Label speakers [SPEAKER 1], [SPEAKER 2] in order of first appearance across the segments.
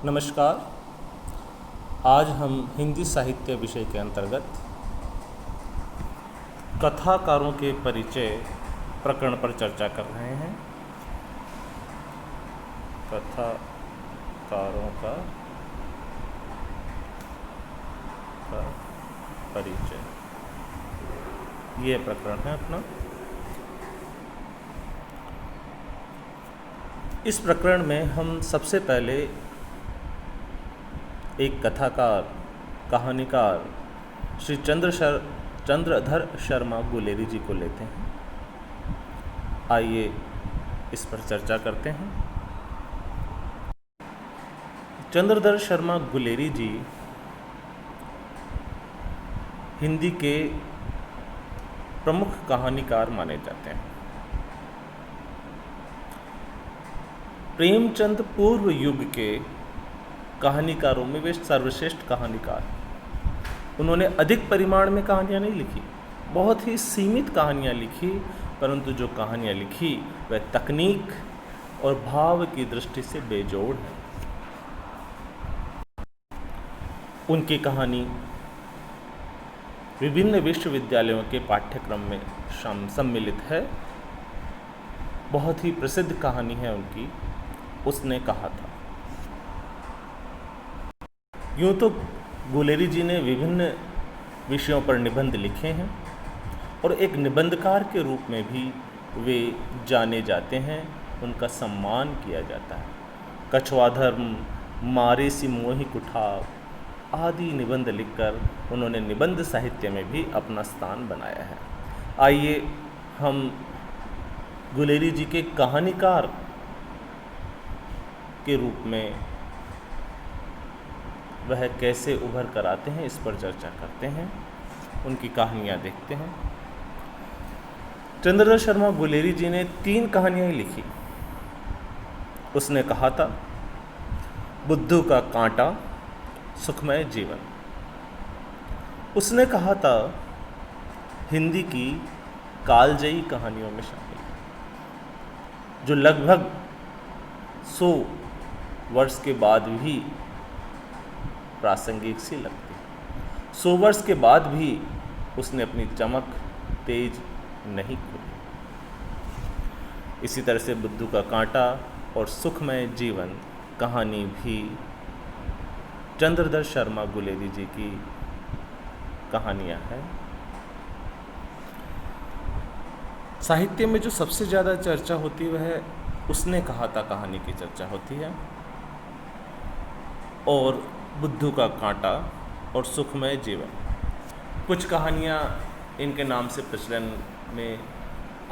[SPEAKER 1] नमस्कार। आज हम हिंदी साहित्य विषय के अंतर्गत कथाकारों के परिचय प्रकरण पर चर्चा कर रहे हैं। कथाकारों का परिचय, ये प्रकरण है अपना। इस प्रकरण में हम सबसे पहले एक कथाकार, कहानीकार श्री चंद्रधर शर्मा गुलेरी जी को लेते हैं। आइए इस पर चर्चा करते हैं। चंद्रधर शर्मा गुलेरी जी हिंदी के प्रमुख कहानीकार माने जाते हैं। प्रेमचंद पूर्व युग के कहानीकारों में वे सर्वश्रेष्ठ कहानीकार। उन्होंने अधिक परिमाण में कहानियाँ नहीं लिखी, बहुत ही सीमित कहानियाँ लिखी, परंतु जो कहानियाँ लिखी वह तकनीक और भाव की दृष्टि से बेजोड़ है। उनकी कहानी विभिन्न विश्वविद्यालयों के पाठ्यक्रम में सम्मिलित है। बहुत ही प्रसिद्ध कहानी है उनकी, उसने कहा था। यूँ तो गुलेरी जी ने विभिन्न विषयों पर निबंध लिखे हैं और एक निबंधकार के रूप में भी वे जाने जाते हैं, उनका सम्मान किया जाता है। कछुआ धर्म, मारे सी मोहि कुठाव आदि निबंध लिखकर उन्होंने निबंध साहित्य में भी अपना स्थान बनाया है। आइए हम गुलेरी जी के कहानीकार के रूप में वह कैसे उभर कर आते हैं, इस पर चर्चा करते हैं, उनकी कहानियाँ देखते हैं। चंद्रधर शर्मा गुलेरी जी ने 3 कहानियाँ लिखी। उसने कहा था बुद्धू का कांटा, सुखमय जीवन। उसने कहा था हिंदी की कालजयी कहानियों में शामिल है, जो लगभग 100 वर्ष के बाद भी प्रासंगिक सी लगती है। 100 वर्ष के बाद भी उसने अपनी चमक तेज नहीं खोली। इसी तरह से बुद्धू का कांटा और सुखमय जीवन कहानी भी चंद्रधर शर्मा गुलेरी जी की कहानियाँ हैं। साहित्य में जो सबसे ज़्यादा चर्चा होती है वह उसने कहा था कहानी की चर्चा होती है, और बुद्धू का कांटा और सुखमय जीवन। कुछ कहानियाँ इनके नाम से प्रचलन में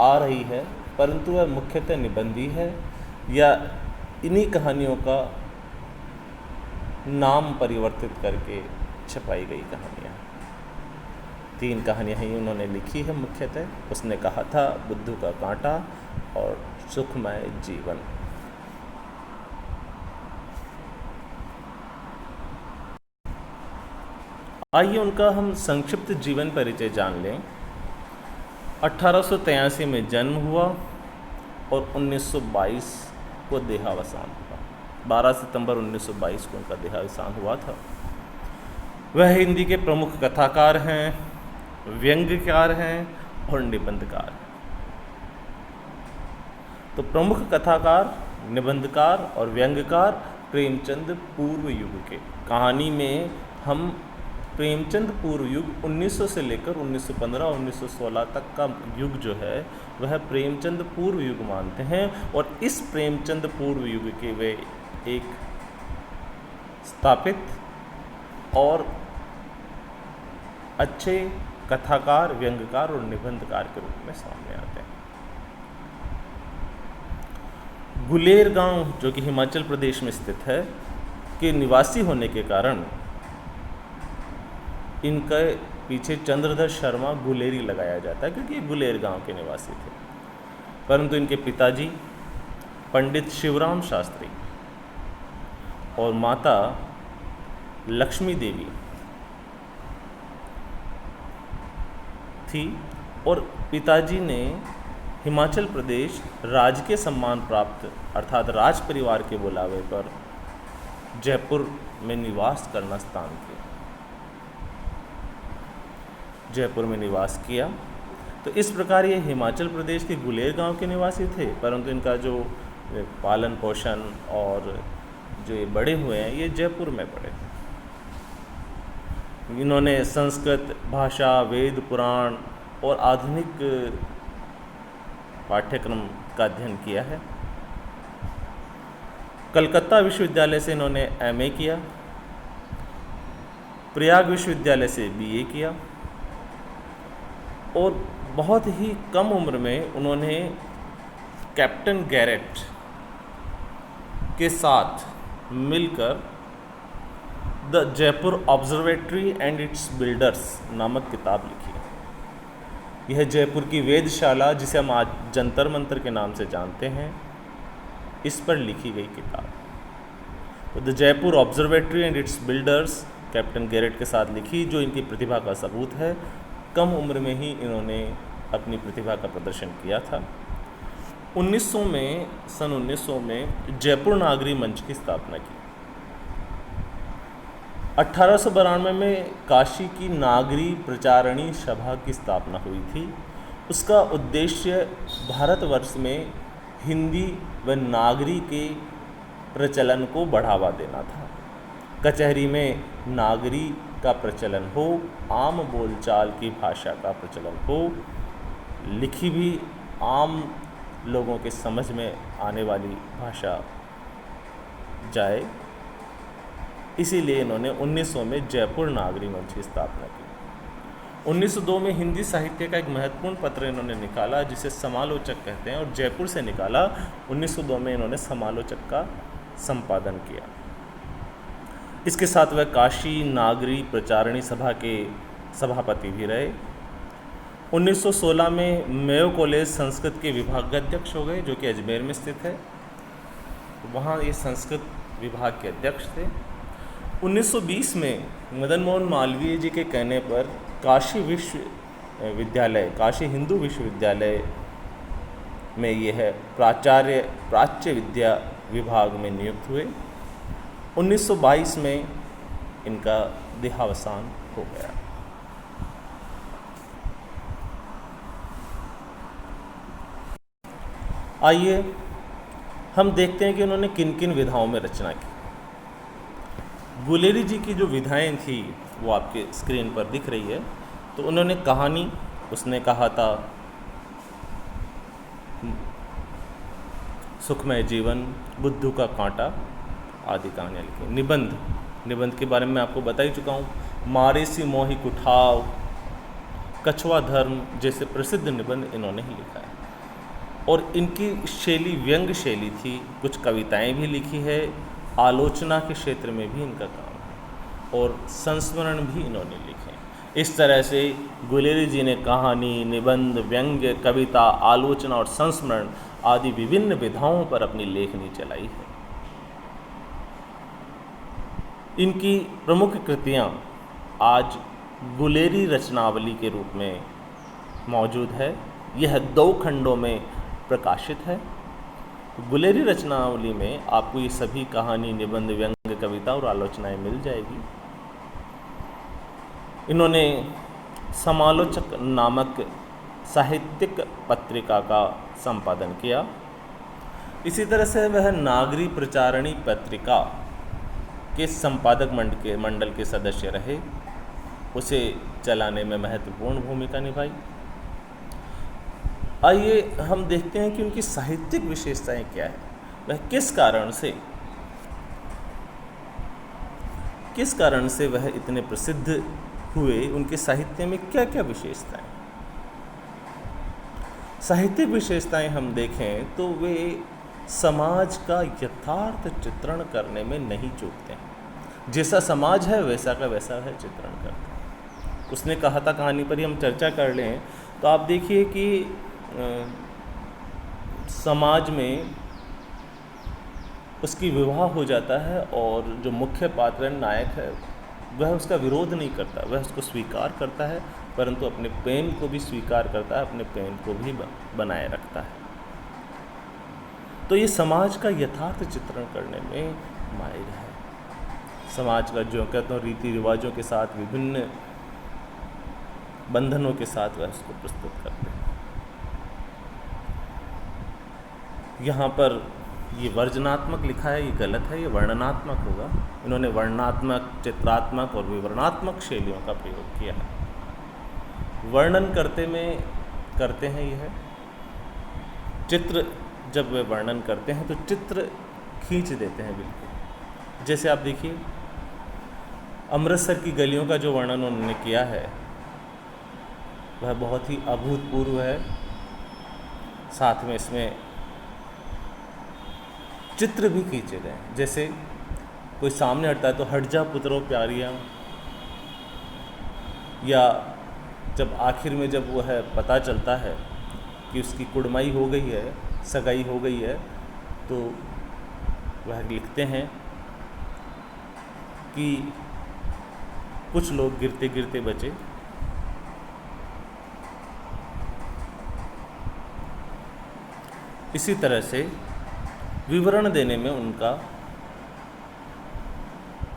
[SPEAKER 1] आ रही है, परंतु वह मुख्यतः निबंधी है या इन्हीं कहानियों का नाम परिवर्तित करके छपाई गई कहानियाँ। 3 कहानियाँ ही उन्होंने लिखी है मुख्यतः। उसने कहा था बुद्धू का कांटा और सुखमय जीवन। आइए उनका हम संक्षिप्त जीवन परिचय जान लें। 1883 में जन्म हुआ और 1922 को देहावसान हुआ। 12 सितंबर 1922 को उनका देहावसान हुआ था। वह हिंदी के प्रमुख कथाकार हैं, व्यंग्यकार हैं और निबंधकार हैं। तो प्रमुख कथाकार, निबंधकार और व्यंग्यकार प्रेमचंद पूर्व युग के। कहानी में हम प्रेमचंद पूर्व युग 1900 से लेकर 1915 1916 तक का युग जो है वह प्रेमचंद पूर्व युग मानते हैं, और इस प्रेमचंद पूर्व युग के वे एक स्थापित और अच्छे कथाकार, व्यंग्यकार और निबंधकार के रूप में सामने आते हैं। गुलेर गांव, जो कि हिमाचल प्रदेश में स्थित है, के निवासी होने के कारण इनके पीछे चंद्रधर शर्मा गुलेरी लगाया जाता है, क्योंकि ये गुलेर गांव के निवासी थे। परंतु इनके पिताजी पंडित शिवराम शास्त्री और माता लक्ष्मी देवी थी, और पिताजी ने हिमाचल प्रदेश राजकीय सम्मान प्राप्त अर्थात राज परिवार के बुलावे पर जयपुर में निवास करना स्थान किया, जयपुर में निवास किया। तो इस प्रकार ये हिमाचल प्रदेश के गुलेर गांव के निवासी थे, परंतु इनका जो पालन पोषण और जो ये बड़े हुए हैं ये जयपुर में पढ़े। इन्होंने संस्कृत भाषा, वेद, पुराण और आधुनिक पाठ्यक्रम का अध्ययन किया है। कलकत्ता विश्वविद्यालय से इन्होंने एमए किया, प्रयाग विश्वविद्यालय से बीए किया और बहुत ही कम उम्र में उन्होंने कैप्टन गैरेट के साथ मिलकर the Jaipur observatory and it's builders नामक किताब लिखी। यह जयपुर की वेधशाला, जिसे हम आज जंतर मंतर के नाम से जानते हैं, इस पर लिखी गई किताब। तो the Jaipur observatory and it's builders captain Garrett के साथ लिखी, जो इनकी प्रतिभा का सबूत है। कम उम्र में ही इन्होंने अपनी प्रतिभा का प्रदर्शन किया था। 1900 में जयपुर नागरी मंच की स्थापना की। 1892 में काशी की नागरी प्रचारणी सभा की स्थापना हुई थी। उसका उद्देश्य भारतवर्ष में हिंदी व नागरी के प्रचलन को बढ़ावा देना था। कचहरी में नागरी का प्रचलन हो, आम बोलचाल की भाषा का प्रचलन हो, लिखी भी आम लोगों के समझ में आने वाली भाषा जाए, इसीलिए इन्होंने 1900 में जयपुर नागरी मंच की स्थापना की। 1902 में हिंदी साहित्य का एक महत्वपूर्ण पत्र इन्होंने निकाला, जिसे समालोचक कहते हैं, और जयपुर से निकाला। 1902 में इन्होंने समालोचक का संपादन किया। इसके साथ वह काशी नागरी प्रचारणी सभा के सभापति भी रहे। 1916 में मेयो कॉलेज संस्कृत के विभागाध्यक्ष हो गए, जो कि अजमेर में स्थित है। वहाँ ये संस्कृत विभाग के अध्यक्ष थे। 1920 में मदन मोहन मालवीय जी के कहने पर काशी हिंदू विश्वविद्यालय में यह प्राच्य विद्या विभाग में नियुक्त हुए। 1922 में इनका देहावसान हो गया। आइए हम देखते हैं कि उन्होंने किन किन विधाओं में रचना की। गुलेरी जी की जो विधाएं थी वो आपके स्क्रीन पर दिख रही है। तो उन्होंने कहानी, उसने कहा था सुखमय जीवन, बुद्धू का कांटा आदि कहानियाँ लिखी। निबंध के बारे में आपको बता ही चुका हूँ। मारे सी मोहि कुठाव, कछुआ धर्म जैसे प्रसिद्ध निबंध इन्होंने ही लिखा है। और इनकी शैली व्यंग शैली थी। कुछ कविताएं भी लिखी है। आलोचना के क्षेत्र में भी इनका काम है और संस्मरण भी इन्होंने लिखे। इस तरह से गुलेरी जी ने कहानी, निबंध, व्यंग्य, कविता, आलोचना और संस्मरण आदि विभिन्न विधाओं पर अपनी लेखनी चलाई है। इनकी प्रमुख कृतियाँ आज गुलेरी रचनावली के रूप में मौजूद है। यह 2 खंडों में प्रकाशित है। गुलेरी रचनावली में आपको ये सभी कहानी, निबंध, व्यंग्य, कविता और आलोचनाएं मिल जाएगी। इन्होंने समालोचक नामक साहित्यिक पत्रिका का संपादन किया। इसी तरह से वह नागरी प्रचारणी पत्रिका के संपादक मंडल के सदस्य रहे। उसे चलाने में महत्वपूर्ण भूमिका निभाई। आइए हम देखते हैं कि उनकी साहित्यिक विशेषताएं क्या है। वह किस कारण से वह इतने प्रसिद्ध हुए, उनके साहित्य में क्या क्या विशेषताएं। साहित्यिक विशेषताएं हम देखें तो वे समाज का यथार्थ चित्रण करने में नहीं चूकते हैं। जैसा समाज है वैसा का वैसा है चित्रण करते हैं। उसने कहा था, कहानी पर ही हम चर्चा कर लें तो आप देखिए कि समाज में उसकी विवाह हो जाता है और जो मुख्य पात्र नायक है वह उसका विरोध नहीं करता, वह उसको स्वीकार करता है, परंतु अपने प्रेम को भी स्वीकार करता है, अपने प्रेम को भी बनाए रखता है। तो ये समाज का यथार्थ चित्रण करने में माहिर है। समाज का जो कहते हैं रीति रिवाजों के साथ, विभिन्न बंधनों के साथ वह उसको प्रस्तुत करते हैं। यहाँ पर ये वर्जनात्मक लिखा है, ये गलत है, ये वर्णनात्मक होगा। इन्होंने वर्णनात्मक, चित्रात्मक और विवरणात्मक शैलियों का प्रयोग किया है। वर्णन करते हैं यह चित्र, जब वे वर्णन करते हैं तो चित्र खींच देते हैं बिल्कुल। जैसे आप देखिए अमृतसर की गलियों का जो वर्णन उन्होंने किया है वह बहुत ही अभूतपूर्व है। साथ में इसमें चित्र भी खींचे गए हैं। जैसे कोई सामने हटता है तो हट जा पुत्रो प्यारियाँ, या जब आखिर में जब वो है पता चलता है कि उसकी कुड़माई हो गई है, सगाई हो गई है, तो वह लिखते हैं कि कुछ लोग गिरते गिरते बचे। इसी तरह से विवरण देने में उनका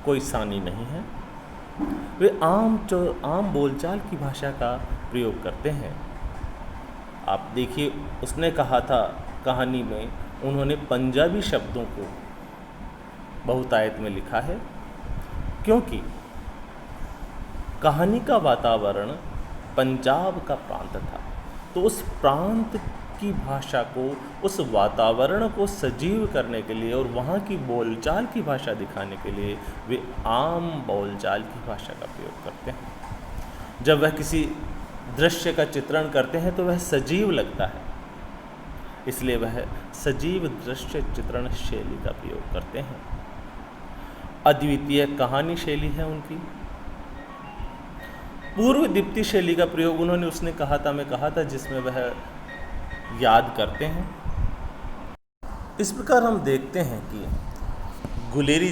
[SPEAKER 1] कोई सानी नहीं है। वे आम बोलचाल की भाषा का प्रयोग करते हैं। आप देखिए उसने कहा था कहानी में, उन्होंने पंजाबी शब्दों को बहुतायत में लिखा है, क्योंकि कहानी का वातावरण पंजाब का प्रांत था। तो उस प्रांत की भाषा को, उस वातावरण को सजीव करने के लिए और वहाँ की बोलचाल की भाषा दिखाने के लिए वे आम बोलचाल की भाषा का प्रयोग करते हैं। जब वह किसी दृश्य का चित्रण करते हैं तो वह सजीव लगता है, इसलिए वह सजीव दृश्य चित्रण शैली का प्रयोग करते हैं। अद्वितीय कहानी शैली है उनकी। पूर्व दीप्ति शैली का प्रयोग उन्होंने, उसने कहा था, मैं कहा था, जिसमें वह याद करते हैं। इस प्रकार हम देखते हैं कि गुलेरी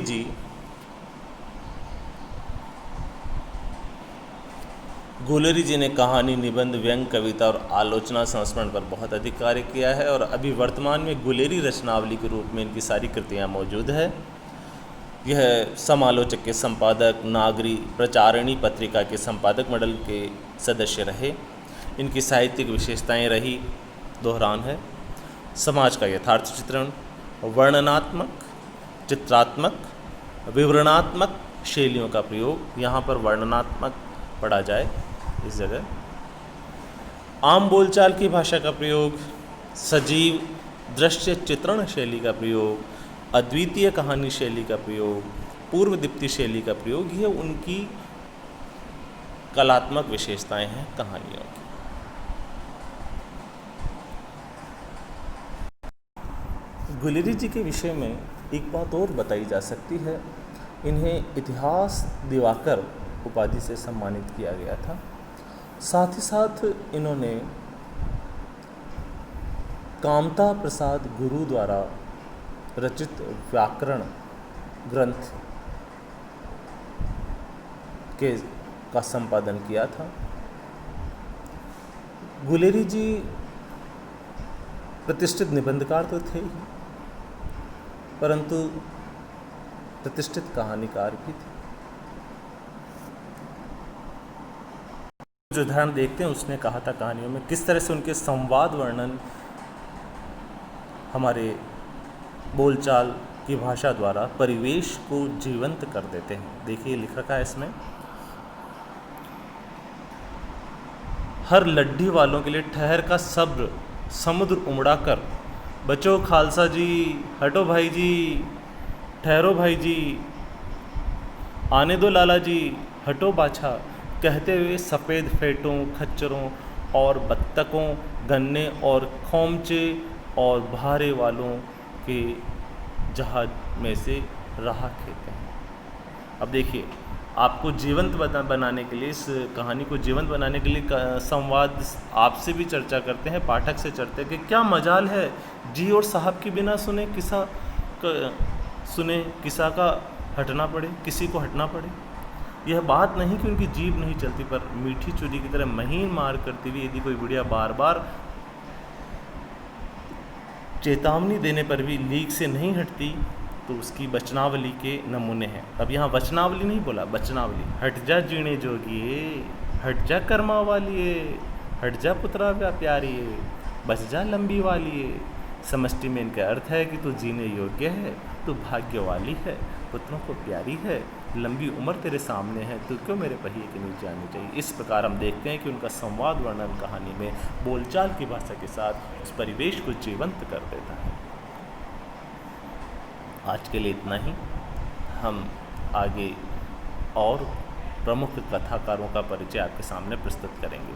[SPEAKER 1] जी ने कहानी, निबंध, व्यंग, कविता और आलोचना संस्मरण पर बहुत अधिक कार्य किया है और अभी वर्तमान में गुलेरी रचनावली के रूप में इनकी सारी कृतियाँ मौजूद है। यह समालोचक के संपादक, नागरी प्रचारिणी पत्रिका के संपादक मंडल के सदस्य रहे। इनकी साहित्यिक विशेषताएं रही दोहरान है: समाज का यथार्थ चित्रण, वर्णनात्मक, चित्रात्मक, विवरणात्मक शैलियों का प्रयोग। यहाँ पर वर्णनात्मक पढ़ा जाए इस जगह। आम बोलचाल की भाषा का प्रयोग, सजीव दृश्य चित्रण शैली का प्रयोग, अद्वितीय कहानी शैली का प्रयोग, पूर्व दीप्ति शैली का प्रयोग, ये उनकी कलात्मक विशेषताएं हैं कहानियों की। गुलेरी जी के विषय में एक बात और बताई जा सकती है। इन्हें इतिहास दिवाकर उपाधि से सम्मानित किया गया था। साथ ही साथ इन्होंने कामता प्रसाद गुरु द्वारा रचित व्याकरण ग्रंथ का संपादन किया था। गुलेरी जी प्रतिष्ठित निबंधकार तो थे ही, परंतु प्रतिष्ठित कहानीकार भी थे। जो उदाहरण देखते हैं, उसने कहा था कहानियों में किस तरह से उनके संवाद वर्णन हमारे बोलचाल की भाषा द्वारा परिवेश को जीवंत कर देते हैं। देखिए लिख रखा है इसमें, हर लड्ढी वालों के लिए ठहर का सब्र समुद्र उमड़ा कर, बचो खालसा जी, हटो भाई जी, ठहरो भाई जी, आने दो लाला जी, हटो बाछा, कहते हुए सफ़ेद फेटों, खच्चरों और बत्तकों, गन्ने और खोमचे और भारे वालों के जहाज में से राह खेते हैं। अब देखिए, आपको जीवंत बनाने के लिए, इस कहानी को जीवंत बनाने के लिए संवाद आपसे भी चर्चा करते हैं, पाठक से चर्चा कि क्या मजाल है जी और साहब के बिना सुने किसा का हटना पड़े, किसी को हटना पड़े। यह बात नहीं कि उनकी जीभ नहीं चलती, पर मीठी चुरी की तरह महीन मार करती हुई यदि कोई बुढ़िया बार बार चेतावनी देने पर भी लीक से नहीं हटती तो उसकी वचनावली के नमूने हैं। अब यहाँ वचनावली नहीं बोला, वचनावली। हट जा जीणे जोगिए, हट जा कर्मा वालिए, हट जा पुत्रा प्यारिए, बच जा लंबी वालिए। समष्टि में इनका अर्थ है कि तू जीने योग्य है, तू भाग्य वाली है, पुत्रों को प्यारी है, लंबी उम्र तेरे सामने है, तू क्यों मेरे पहिए के नीचे आनी चाहिए। इस प्रकार हम देखते हैं कि उनका संवाद वर्णन कहानी में बोलचाल की भाषा के साथ उस परिवेश को जीवंत कर देता है। आज के लिए इतना ही। हम आगे और प्रमुख कथाकारों का परिचय आपके सामने प्रस्तुत करेंगे।